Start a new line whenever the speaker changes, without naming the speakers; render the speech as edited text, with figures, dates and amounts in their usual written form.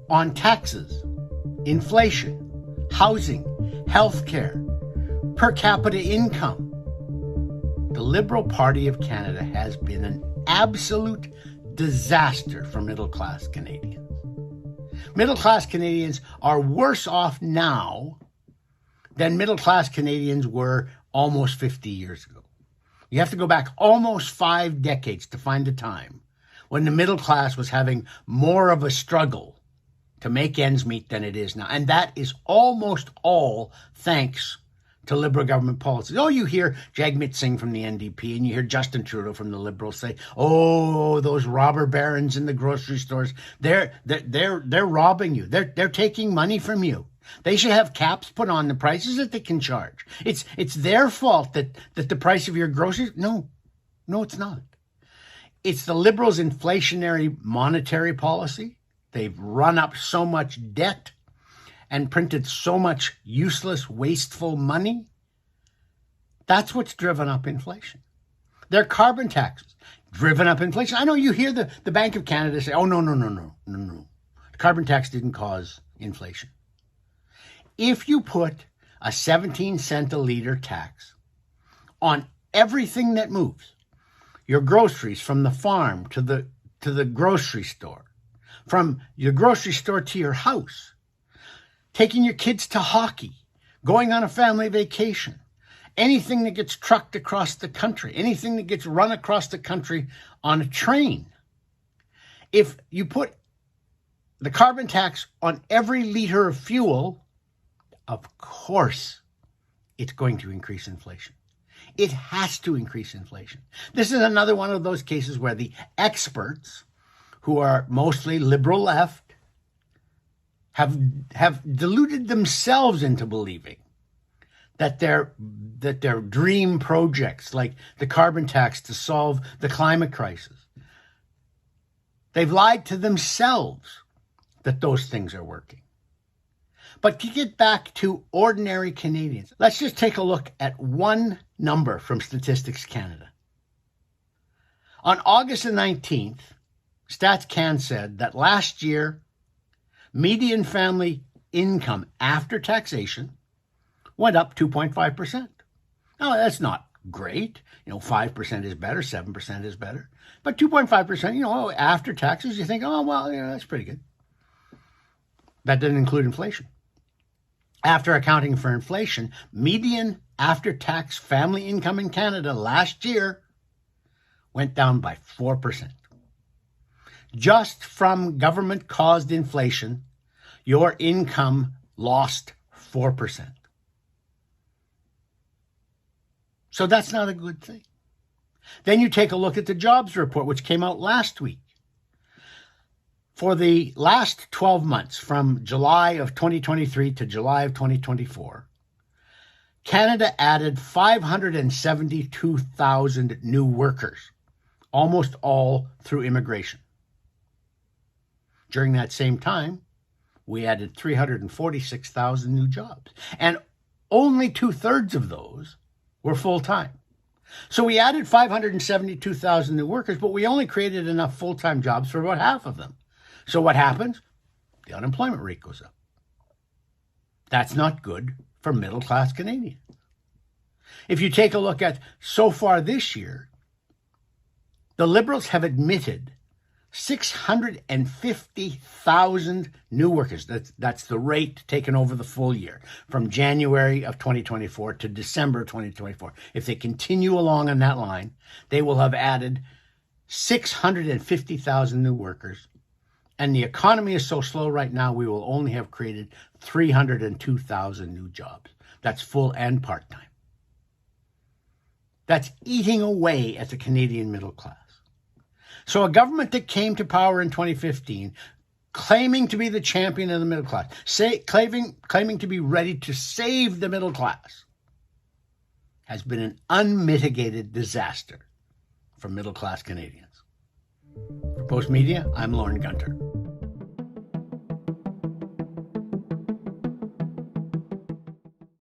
on taxes, inflation, housing, healthcare, per capita income. The Liberal Party of Canada has been an absolute disaster for middle-class Canadians. Middle-class Canadians are worse off now than middle-class Canadians were almost 50 years ago. You have to go back almost 5 decades to find a time when the middle class was having more of a struggle to make ends meet than it is now. And that is almost all thanks to Liberal government policies. Oh, you hear Jagmeet Singh from the NDP and you hear Justin Trudeau from the Liberals say, oh, those robber barons in the grocery stores, they're robbing you. They're taking money from you. They should have caps put on the prices that they can charge. It's their fault that the price of your groceries. No, it's not. It's the Liberals' inflationary monetary policy. They've run up so much debt and printed so much useless, wasteful money. That's what's driven up inflation. Their carbon taxes, driven up inflation. I know you hear the Bank of Canada say, oh, no. The carbon tax didn't cause inflation. If you put a 17-cent a liter tax on everything that moves, your groceries from the farm to the grocery store, from your grocery store to your house, taking your kids to hockey, going on a family vacation, anything that gets trucked across the country, anything that gets run across the country on a train. If you put the carbon tax on every liter of fuel, of course, it's going to increase inflation. It has to increase inflation. This is another one of those cases where the experts, who are mostly liberal left, have deluded themselves into believing that their dream projects like the carbon tax to solve the climate crisis, they've lied to themselves that those things are working. But to get back to ordinary Canadians, let's just take a look at one number from Statistics Canada. On August the 19th, Stats Can said that last year, median family income after taxation went up 2.5%. Now, that's not great. 5% is better, 7% is better. But 2.5%, after taxes, you think, oh, well, that's pretty good. That didn't include inflation. After accounting for inflation, median after-tax family income in Canada last year went down by 4%. Just from government-caused inflation, your income lost 4%. So that's not a good thing. Then you take a look at the jobs report, which came out last week. For the last 12 months, from July of 2023 to July of 2024, Canada added 572,000 new workers, almost all through immigration. During that same time, we added 346,000 new jobs, and only 2/3 of those were full-time. So we added 572,000 new workers, but we only created enough full-time jobs for about half of them. So what happens? The unemployment rate goes up. That's not good for middle-class Canadians. If you take a look at so far this year, the Liberals have admitted 650,000 new workers. That's the rate taken over the full year, from January of 2024 to December of 2024. If they continue along on that line, they will have added 650,000 new workers. And the economy is so slow right now, we will only have created 302,000 new jobs. That's full and part-time. That's eating away at the Canadian middle class. So a government that came to power in 2015, claiming to be the champion of the middle class, claiming to be ready to save the middle class, has been an unmitigated disaster for middle-class Canadians. For Post Media, I'm Lorne Gunter.